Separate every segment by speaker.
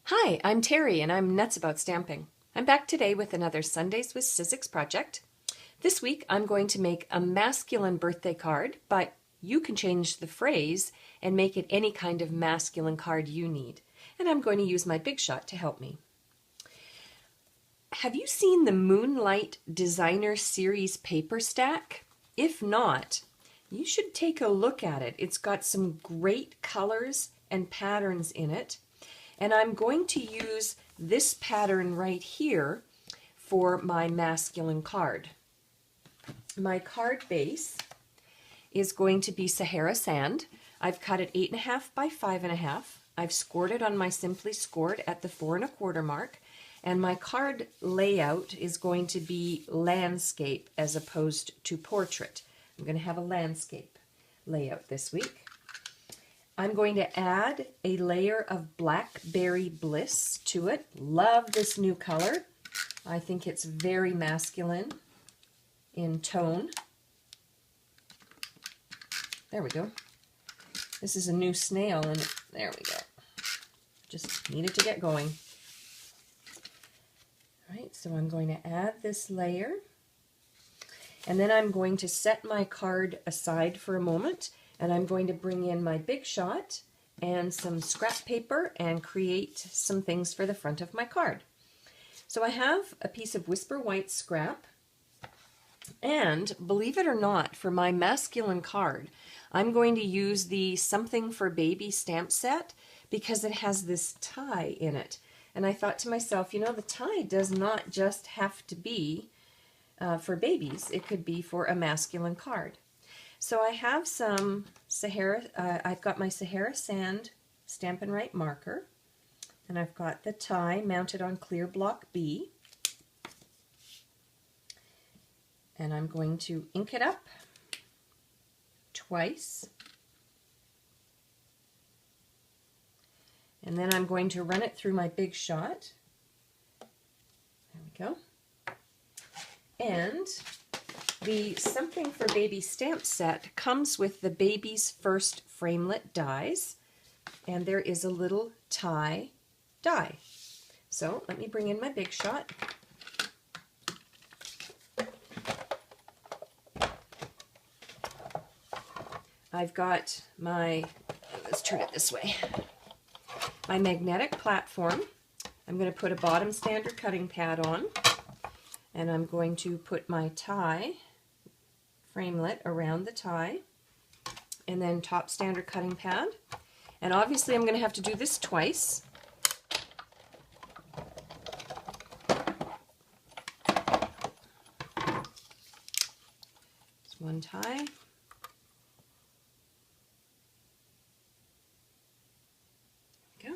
Speaker 1: Hi, I'm Terry and I'm nuts about stamping. I'm back today with another Sundays with Sizzix project. This week I'm going to make a masculine birthday card, but you can change the phrase and make it any kind of masculine card you need. And I'm going to use my Big Shot to help me. Have you seen the Moonlight Designer Series paper stack? If not, you should take a look at it. It's got some great colors and patterns in it. And I'm going to use this pattern right here for my masculine card. My card base is going to be Sahara sand. I've cut it 8.5 by 5.5. I've scored it on my Simply Scored at the 4 1/4 mark. And my card layout is going to be landscape as opposed to portrait. I'm going to have a landscape layout this week. I'm going to add a layer of Blackberry Bliss to it. Love this new color. I think it's very masculine in tone. There we go. This is a new snail, and there we go. Just needed to get going. All right, so I'm going to add this layer, and then I'm going to set my card aside for a moment, and I'm going to bring in my Big Shot and some scrap paper and create some things for the front of my card. So I have a piece of Whisper White scrap, and believe it or not, for my masculine card, I'm going to use the Something for Baby stamp set because it has this tie in it. And I thought to myself, you know, the tie does not just have to be for babies. It could be for a masculine card. So I have some Sahara, I've got my Sahara Sand Stampin' Right marker, and I've got the tie mounted on clear block B. And I'm going to ink it up twice. And then I'm going to run it through my Big Shot. There we go. And the Something for Baby stamp set comes with the Baby's First Framelit dies, and there is a little tie die. So let me bring in my Big Shot. I've got my, let's turn it this way, my magnetic platform. I'm going to put a bottom standard cutting pad on, and I'm going to put my tie framelit around the tie, and then top standard cutting pad. And obviously I'm going to have to do this twice. It's one tie. There we go.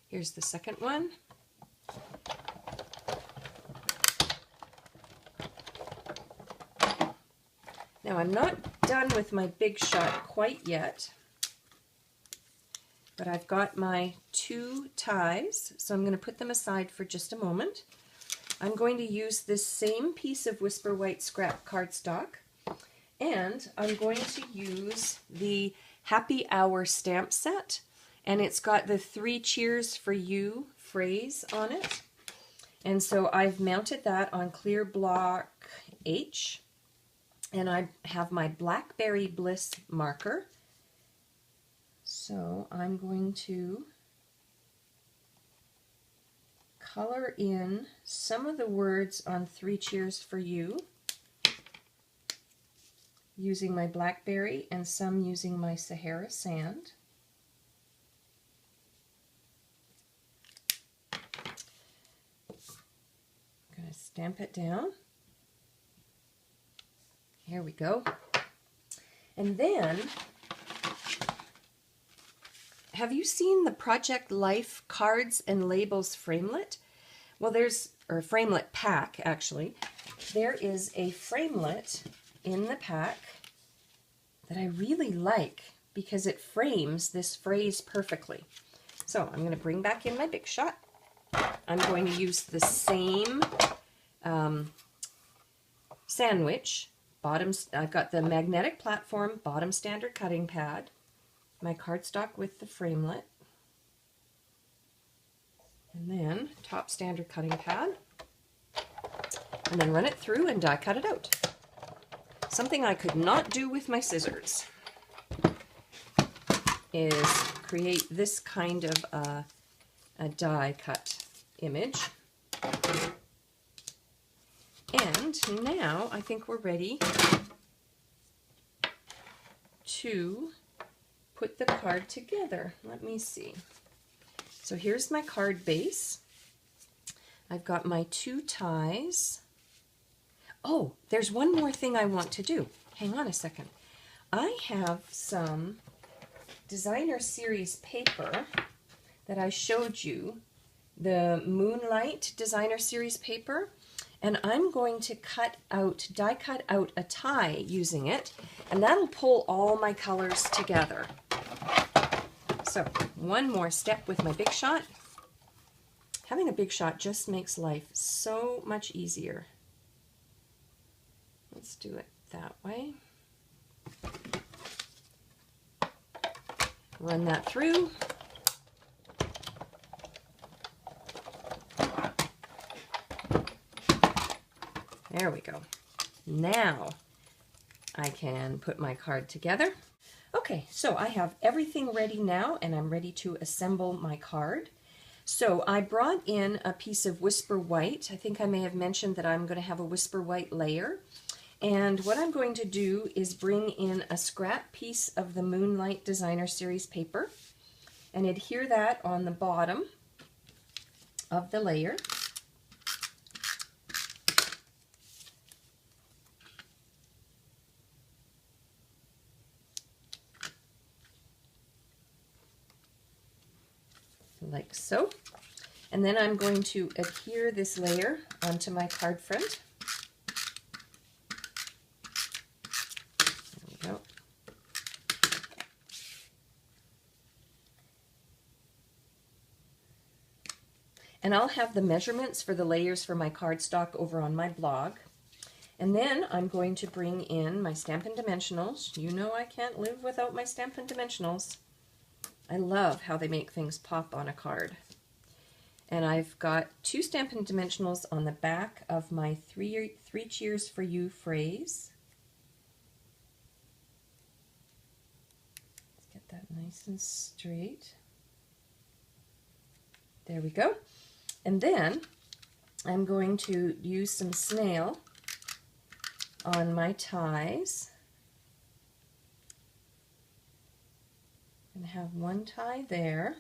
Speaker 1: Here's the second one. Now I'm not done with my Big Shot quite yet, but I've got my two ties, so I'm going to put them aside for just a moment. I'm going to use this same piece of Whisper White scrap cardstock, and I'm going to use the Happy Hour stamp set, and it's got the 3 cheers for you phrase on it. And so I've mounted that on clear block H. And I have my Blackberry Bliss marker. So I'm going to color in some of the words on 3 cheers for you using my Blackberry and some using my Sahara Sand. I'm going to stamp it down. Here we go. And then, have you seen the Project Life cards and labels framelit? Well, there's, or framelit pack actually. There is a framelit in the pack that I really like because it frames this phrase perfectly. So I'm going to bring back in my Big Shot. I'm going to use the same sandwich. I've got the magnetic platform, bottom standard cutting pad, my cardstock with the framelit, And then top standard cutting pad. And then run it through and die cut it out. Something I could not do with my scissors is create this kind of a die cut image. And now I think we're ready to put the card together. Let me see. So here's my card base. I've got my 2 ties. Oh, there's one more thing I want to do. Hang on a second. I have some designer series paper that I showed you, the Moonlight designer series paper, and I'm going to die cut out a tie using it, and that'll pull all my colors together. So one more step with my Big Shot. Having a Big Shot just makes life so much easier. Let's do it that way. Run that through. There we go. Now I can put my card together. Okay, so I have everything ready now, and I'm ready to assemble my card. So I brought in a piece of Whisper White. I think I may have mentioned that I'm going to have a Whisper White layer. And what I'm going to do is bring in a scrap piece of the Moonlight Designer Series paper and adhere that on the bottom of the layer. Like so. And then I'm going to adhere this layer onto my card front. There we go. And I'll have the measurements for the layers for my cardstock over on my blog. And then I'm going to bring in my Stampin' Dimensionals. You know I can't live without my Stampin' Dimensionals. I love how they make things pop on a card. And I've got 2 Stampin' Dimensionals on the back of my three Cheers for You phrase. Let's get that nice and straight. There we go. And then I'm going to use some snail on my ties. And have one tie there.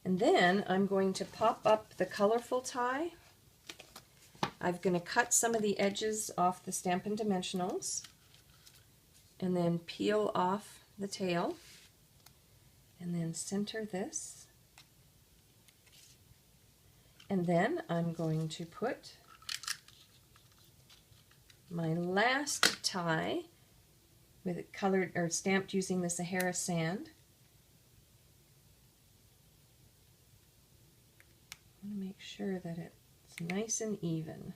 Speaker 1: And then I'm going to pop up the colorful tie. I'm going to cut some of the edges off the Stampin' Dimensionals and then peel off the tail and then center this. And then I'm going to put my last tie with it colored or stamped using the Sahara sand. I want to make sure that it's nice and even.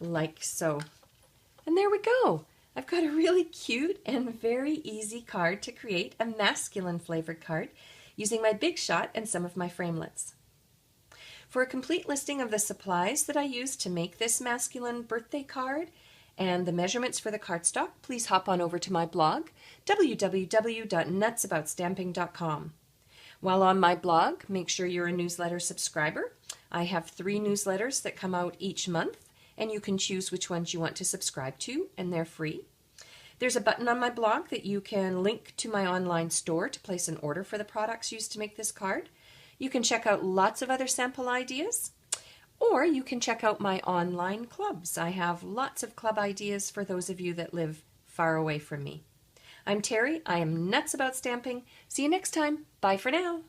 Speaker 1: Like so. And there we go. I've got a really cute and very easy card to create, a masculine flavored card, using my Big Shot and some of my framelits. For a complete listing of the supplies that I used to make this masculine birthday card and the measurements for the cardstock, please hop on over to my blog, www.nutsaboutsstamping.com. While on my blog, make sure you're a newsletter subscriber. I have 3 newsletters that come out each month, and you can choose which ones you want to subscribe to, and they're free. There's a button on my blog that you can link to my online store to place an order for the products used to make this card. You can check out lots of other sample ideas, or you can check out my online clubs. I have lots of club ideas for those of you that live far away from me. I'm Terry. I am nuts about stamping. See you next time. Bye for now.